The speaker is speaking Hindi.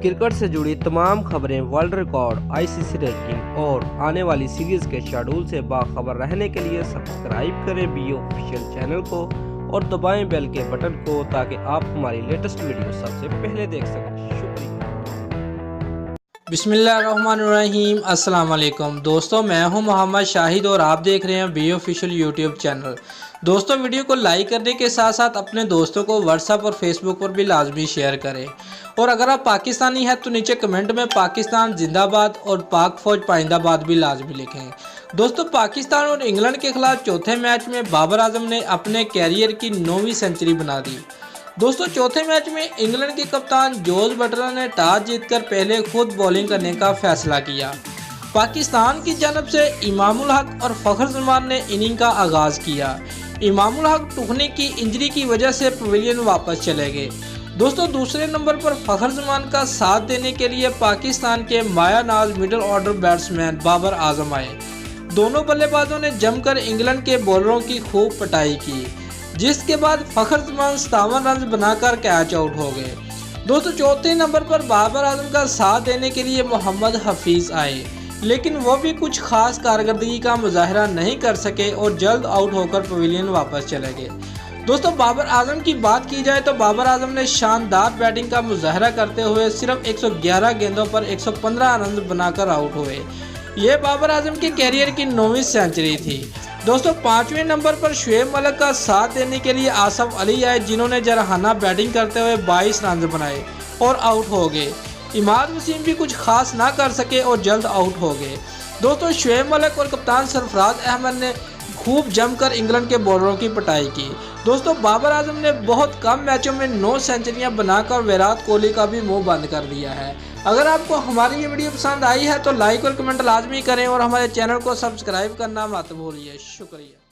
क्रिकेट से जुड़ी तमाम खबरें, वर्ल्ड रिकॉर्ड, आईसीसी रैंकिंग और आने वाली सीरीज के शेड्यूल से बाखबर रहने के लिए सब्सक्राइब करें बीओ ऑफिशियल चैनल को और दबाएं बेल के बटन को ताकि आप हमारी लेटेस्ट वीडियो सबसे पहले देख सकें। शुक्रिया। बिस्मिल्लाहिर्रहमानिर्रहीम। अस्सलाम वालेकुम दोस्तों, मैं हूं मोहम्मद शाहिद और आप देख रहे हैं बी ऑफिशियल यूट्यूब चैनल। दोस्तों, वीडियो को लाइक करने के साथ साथ अपने दोस्तों को व्हाट्सएप और फेसबुक पर भी लाजमी शेयर करें। और अगर आप पाकिस्तानी हैं तो नीचे कमेंट में पाकिस्तान जिंदाबाद और पाक फौज पाइंदाबाद भी लाजमी लिखें। दोस्तों, पाकिस्तान और इंग्लैंड के खिलाफ चौथे मैच में बाबर आजम ने अपने कैरियर की 9वीं सेंचुरी बना दी। दोस्तों, चौथे मैच में इंग्लैंड के कप्तान जोस बटलर ने टॉस जीतकर पहले खुद बॉलिंग करने का फैसला किया। पाकिस्तान की जानब से इमामुल हक और फखर जमान ने इनिंग का आगाज किया। इमामुल हक टूटने की इंजरी की वजह से पवेलियन वापस चले गए। दोस्तों, दूसरे नंबर पर फखर जमान का साथ देने के लिए पाकिस्तान के मायानाज middle order batsman Babar Azam आए। दोनों बल्लेबाजों ने जमकर इंग्लैंड के बॉलरों की खूब पिटाई की, जिसके बाद फखर जमान 57 रन बनाकर कैच आउट हो गए। दोस्तों, चौथे नंबर पर बाबर आजम का साथ देने के लिए मोहम्मद हफीज आए, लेकिन वो भी कुछ खास कारकर्दगी का मुजाहरा नहीं कर सके और जल्द आउट होकर पवेलियन वापस चले गए। दोस्तों, बाबर आजम की बात की जाए तो बाबर आजम ने शानदार बैटिंग का मुजाहरा करते हुए सिर्फ 111 गेंदों पर 115 रन बनाकर आउट हुए। ये बाबर आजम के कैरियर की 9वीं सेंचुरी थी। दोस्तों, 5वें नंबर पर शुएब मलिक का साथ देने के लिए आसफ अली आए, जिन्होंने जरहाना बैटिंग करते हुए 22 रन बनाए और आउट हो गए। इमाद वसीम भी कुछ खास ना कर सके और जल्द आउट हो गए। दोस्तों, शुएब मलिक और कप्तान सरफराज अहमद ने खूब जमकर इंग्लैंड के बॉलरों की पिटाई की। दोस्तों, बाबर आजम ने बहुत कम मैचों में 9 सेंचुरियां बनाकर विराट कोहली का भी मुंह बंद कर दिया है। अगर आपको हमारी ये वीडियो पसंद आई है तो लाइक और कमेंट लाजमी करें और हमारे चैनल को सब्सक्राइब करना मत भूलिए। शुक्रिया।